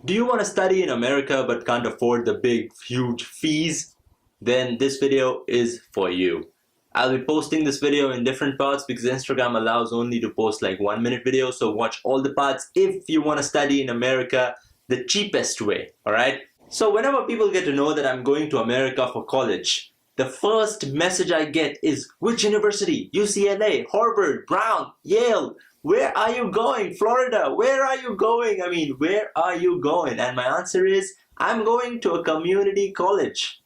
Do you want to study in America but can't afford the big, huge fees? Then this video is for you. I'll be posting this video in different parts because Instagram allows only to post like 1 minute videos. So watch all the parts if you want to study in America the cheapest way, alright? So whenever people get to know that I'm going to America for college, the first message I get is, which university? UCLA, Harvard, Brown, Yale. Where are you going? Florida, where are you going? I mean, where are you going? And my answer is, I'm going to a community college.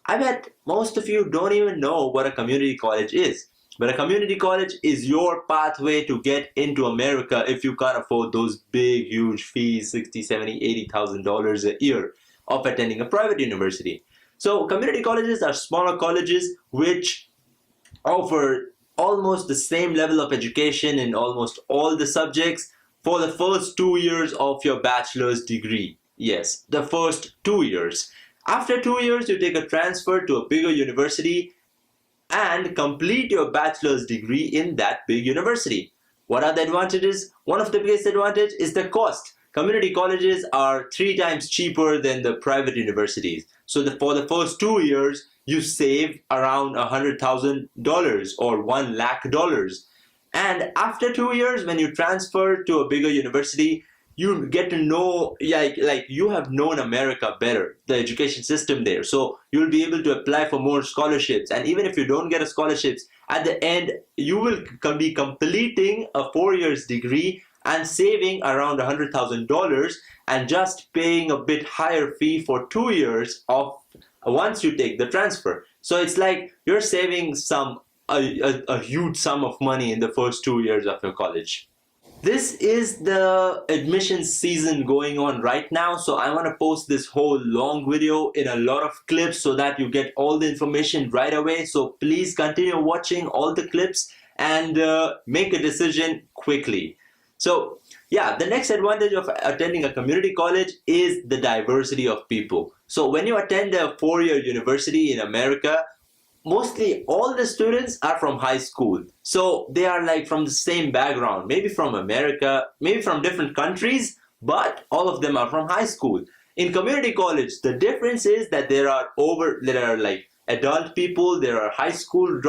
I bet most of you don't even know what a community college is. But a community college is your pathway to get into America if you can't afford those big, huge fees, $60,000, $70,000, $80,000 a year of attending a private university. So community colleges are smaller colleges which offer almost the same level of education in almost all the subjects for the first 2 years of your bachelor's degree. Yes, the first 2 years. After 2 years, you take a transfer to a bigger university and complete your bachelor's degree in that big university. What are the advantages? One of the biggest advantage is the cost. Community colleges are 3 times cheaper than the private universities. So for the first 2 years, you save around $100,000 or $1 lakh. And after 2 years, when you transfer to a bigger university, you get to know, like you have known America better, the education system there. So you'll be able to apply for more scholarships. And even if you don't get a scholarships, at the end, you will be completing a 4 years degree and saving around $100,000 and just paying a bit higher fee for 2 years of once you take the transfer. So it's like you're saving a huge sum of money in the first 2 years of your college. This is the admissions season going on right now, so I want to post this whole long video in a lot of clips so that you get all the information right away. So please continue watching all the clips and make a decision quickly. So yeah, the next advantage of attending a community college is the diversity of people. So when you attend a 4-year university in America, mostly all the students are from high school. So they are like from the same background, maybe from America, maybe from different countries, but all of them are from high school. In community college, the difference is that there are like adult people, there are high school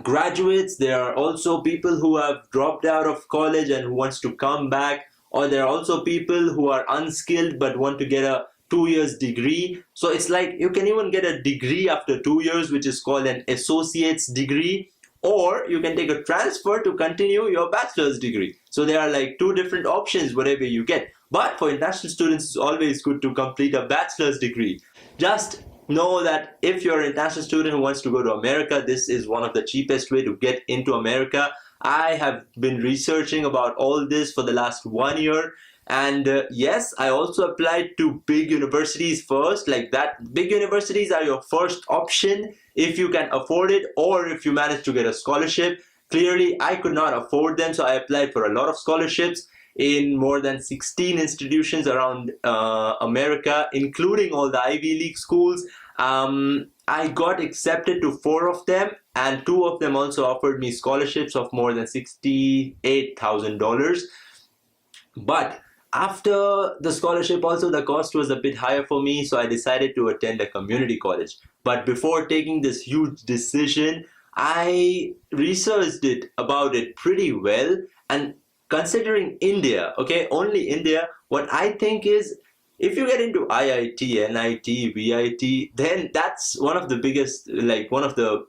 graduates, there are also people who have dropped out of college and who wants to come back, or there are also people who are unskilled but want to get a 2 years degree. So it's like you can even get a degree after 2 years, which is called an associate's degree, or you can take a transfer to continue your bachelor's degree. So there are like 2 different options whatever you get. But for international students, it's always good to complete a bachelor's degree. Just know that if you're an international student who wants to go to America, this is one of the cheapest way to get into America. I have been researching about all this for the last 1 year. And yes, I also applied to big universities first, like that. Big universities are your first option if you can afford it or if you manage to get a scholarship. Clearly, I could not afford them, so I applied for a lot of scholarships in more than 16 institutions around America, including all the Ivy League schools. I got accepted to 4 of them, and 2 of them also offered me scholarships of more than $68,000. But after the scholarship also, the cost was a bit higher for me, so I decided to attend a community college. But before taking this huge decision, I researched about it pretty well, and considering India, okay, only India, what I think is if you get into IIT, NIT, VIT, then that's one of the biggest, like one of the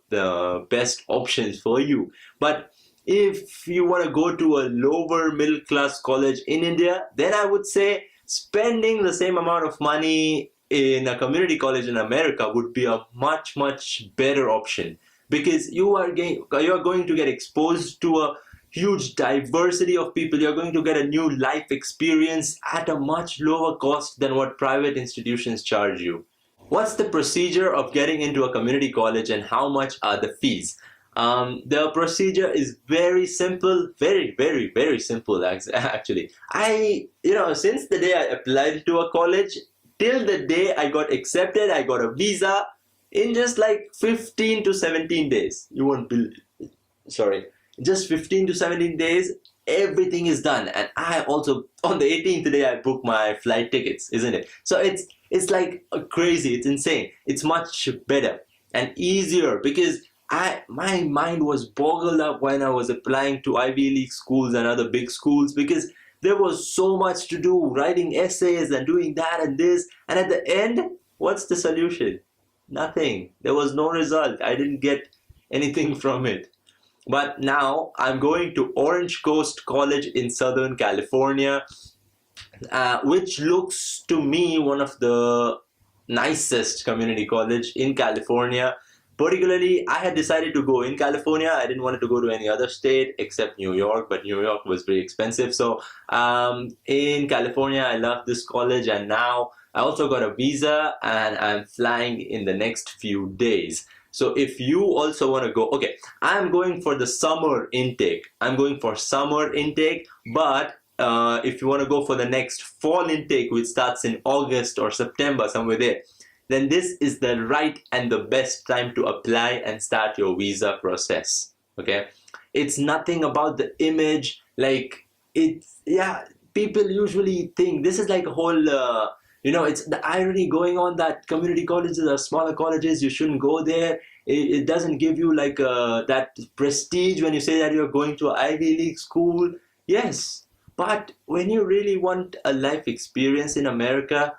best options for you. But if you want to go to a lower middle class college in India, then I would say spending the same amount of money in a community college in America would be a much, much better option, because you are going to get exposed to a huge diversity of people. You're going to get a new life experience at a much lower cost than what private institutions charge you. What's the procedure of getting into a community college and how much are the fees? The procedure is very simple, very, very, very simple actually. Since the day I applied to a college till the day I got accepted, I got a visa in just like 15 to 17 days. You won't believe, sorry, just 15 to 17 days, everything is done. And I also, on the 18th day, I booked my flight tickets, isn't it? So it's like crazy, it's insane. It's much better and easier because my mind was boggled up when I was applying to Ivy League schools and other big schools, because there was so much to do, writing essays and doing that and this, and at the end, what's the solution? Nothing. There was no result. I didn't get anything from it. But now I'm going to Orange Coast College in Southern California, which looks to me one of the nicest community college in California. Particularly, I had decided to go in California. I didn't want to go to any other state except New York, but New York was very expensive. So in California, I love this college, and now I also got a visa and I'm flying in the next few days. So if you also want to go, okay, I'm going for the summer intake. I'm going for summer intake, but if you want to go for the next fall intake, which starts in August or September, somewhere there, then this is the right and the best time to apply and start your visa process. Okay, it's nothing about the image. Like, it's, yeah, people usually think this is like a whole it's the irony going on that community colleges are smaller colleges, you shouldn't go there. It doesn't give you like that prestige when you say that you're going to an Ivy League school. Yes, but when you really want a life experience in America,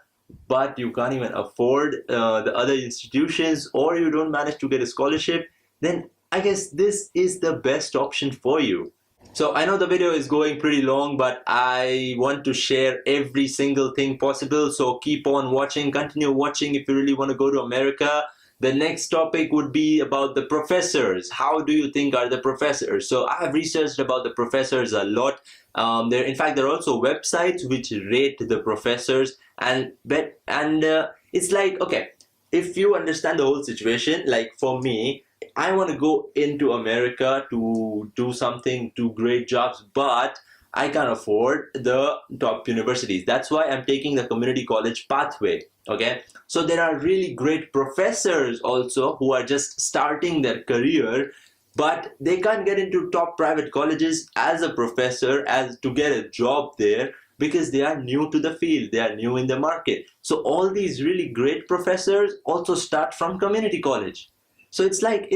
but you can't even afford the other institutions, or you don't manage to get a scholarship, then I guess this is the best option for you. So I know the video is going pretty long, but I want to share every single thing possible. So keep on watching, continue watching if you really want to go to America. The next topic would be about the professors. How do you think are the professors? So I have researched about the professors a lot. In fact, there are also websites which rate the professors, and it's like, okay, if you understand the whole situation, like for me, I want to go into America to do something, do great jobs, but I can't afford the top universities. That's why I'm taking the community college pathway. Okay, so there are really great professors also who are just starting their career, but they can't get into top private colleges as a professor, as to get a job there, because they are new to the field, they are new in the market. So all these really great professors also start from community college. So it's like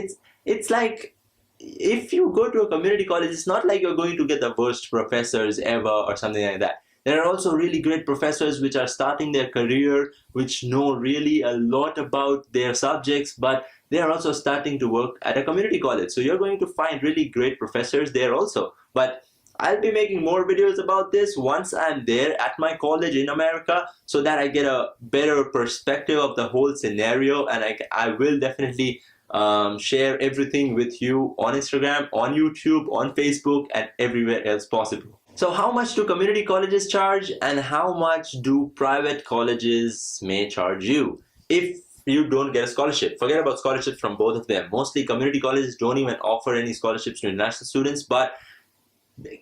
if you go to a community college, it's not like you're going to get the worst professors ever or something like that. There are also really great professors which are starting their career, which know really a lot about their subjects, but they are also starting to work at a community college. So you're going to find really great professors there also. But I'll be making more videos about this once I'm there at my college in America, so that I get a better perspective of the whole scenario, and I will definitely share everything with you on Instagram, on YouTube, on Facebook, and everywhere else possible. So how much do community colleges charge, and how much do private colleges may charge you if you don't get a scholarship? Forget about scholarships from both of them. Mostly community colleges don't even offer any scholarships to international students, but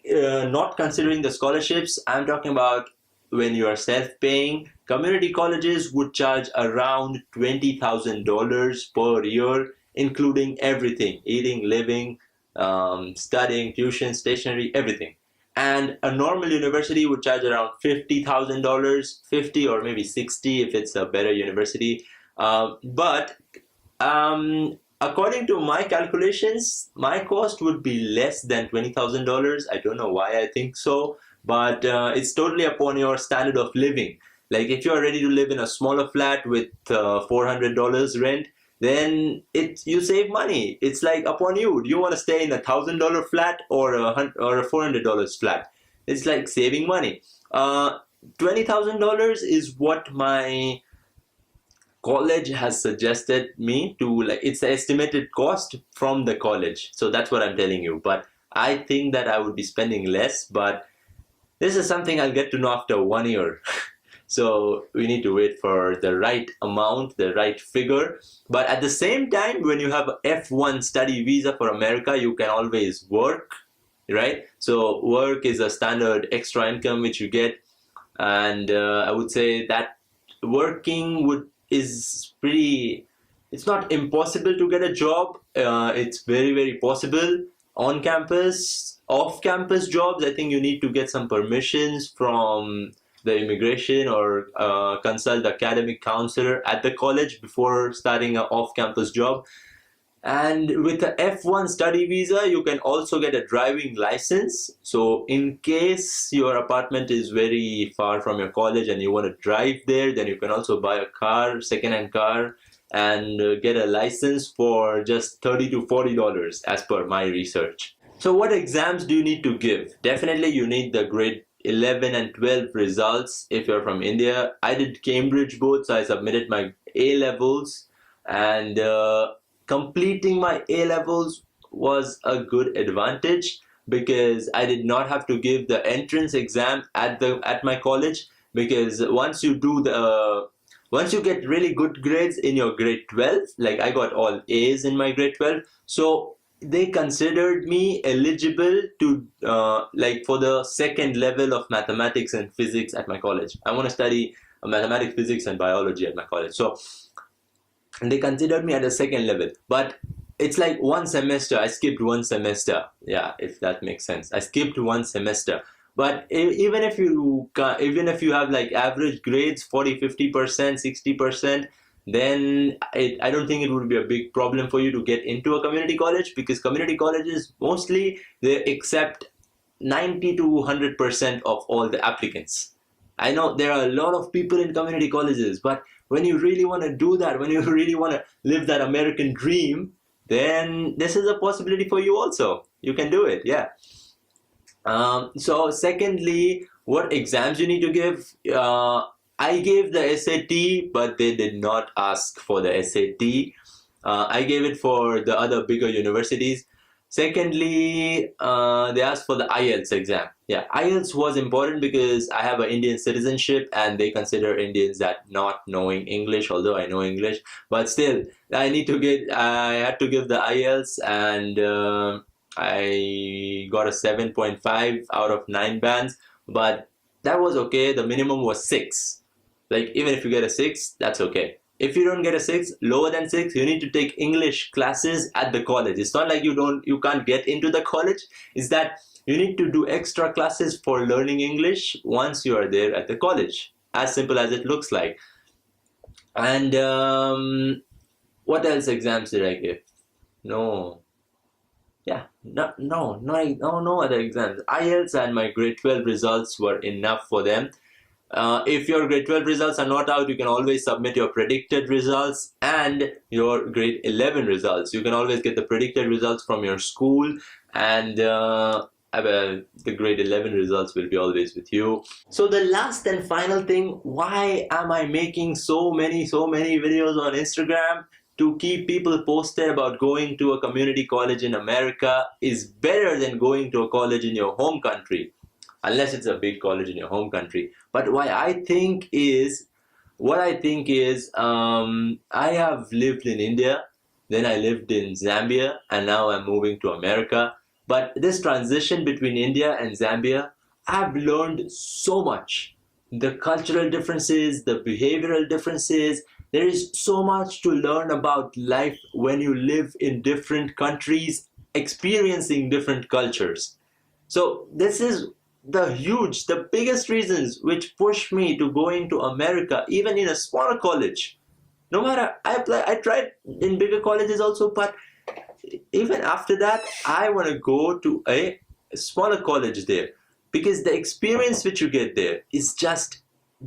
not considering the scholarships, I'm talking about when you are self-paying, community colleges would charge around $20,000 per year, including everything: eating, living, studying, tuition, stationery, everything. And a normal university would charge around $50,000, 50 or maybe 60 if it's a better university. But according to my calculations, my cost would be less than $20,000. I don't know why I think so, but it's totally upon your standard of living. Like if you're ready to live in a smaller flat with $400 rent, then you save money. It's like upon you. Do you want to stay in $1,000 flat or a $400 flat? It's like saving money. $20,000 is what my college has suggested me to, like, it's the estimated cost from the college. So that's what I'm telling you. But I think that I would be spending less, but this is something I'll get to know after 1 year. So we need to wait for the right amount, the right figure. But at the same time, when you have a F1 study visa for America, you can always work, right? So work is a standard extra income which you get. And I would say that working is pretty, it's not impossible to get a job. It's very, very possible. on campus, off campus jobs, I think you need to get some permissions from the immigration or consult the academic counselor at the college before starting an off campus job. And with the F1 study visa, you can also get a driving license. So in case your apartment is very far from your college and you want to drive there, then you can also buy a car, second-hand car, and get a license for just $30 to $40 as per my research. So what exams do you need to give? Definitely you need the grade 11 and 12 results if you're from India. I did Cambridge both, so I submitted my A levels, and completing my A levels was a good advantage because I did not have to give the entrance exam at my college, because once you get really good grades in your grade 12, like I got all A's in my grade 12, so they considered me eligible to like for the second level of mathematics and physics at my college. I want to study mathematics, physics and biology at my college. So they considered me at the second level, but it's like one semester. I skipped one semester. Yeah, if that makes sense. I skipped one semester. But even if you have like average grades, 40, 50%, 60%, then I don't think it would be a big problem for you to get into a community college, because community colleges mostly they accept 90 to 100% of all the applicants. I know there are a lot of people in community colleges, but when you really want to do that, when you really want to live that American dream, then this is a possibility for you also. You can do it, yeah. So secondly, what exams you need to give? I gave the SAT, but they did not ask for the SAT. I gave it for the other bigger universities. Secondly, they asked for the IELTS exam. Yeah, IELTS was important because I have an Indian citizenship and they consider Indians that not knowing English, although I know English. But still, I had to give the IELTS, and I got a 7.5 out of 9 bands. But that was okay. The minimum was 6. Like, even if you get a 6, that's okay. If you don't get a 6, lower than 6, you need to take English classes at the college. It's not like you can't get into the college. It's that you need to do extra classes for learning English once you are there at the college. As simple as it looks like. And what else exams did I give? No other exams. IELTS and my grade 12 results were enough for them. If your grade 12 results are not out, you can always submit your predicted results and your grade 11 results. You can always get the predicted results from your school, and the grade 11 results will be always with you. So the last and final thing, why am I making so many videos on Instagram? To keep people posted about going to a community college in America is better than going to a college in your home country, unless it's a big college in your home country. But what I think is, I have lived in India, then I lived in Zambia, and now I'm moving to America. But this transition between India and Zambia, I've learned so much. The cultural differences, the behavioral differences. There is so much to learn about life when you live in different countries, experiencing different cultures. So this is the biggest reasons which push me to going to America, even in a smaller college. No matter, I tried in bigger colleges also, but even after that, I want to go to a smaller college there, because the experience which you get there is just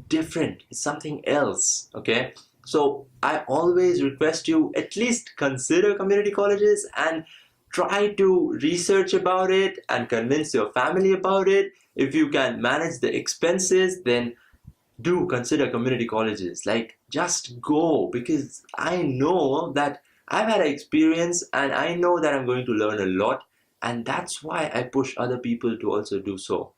different. It's something else, okay? So I always request you at least consider community colleges and try to research about it and convince your family about it. If you can manage the expenses, then do consider community colleges. Like, just go, because I know that I've had an experience and I know that I'm going to learn a lot, and that's why I push other people to also do so.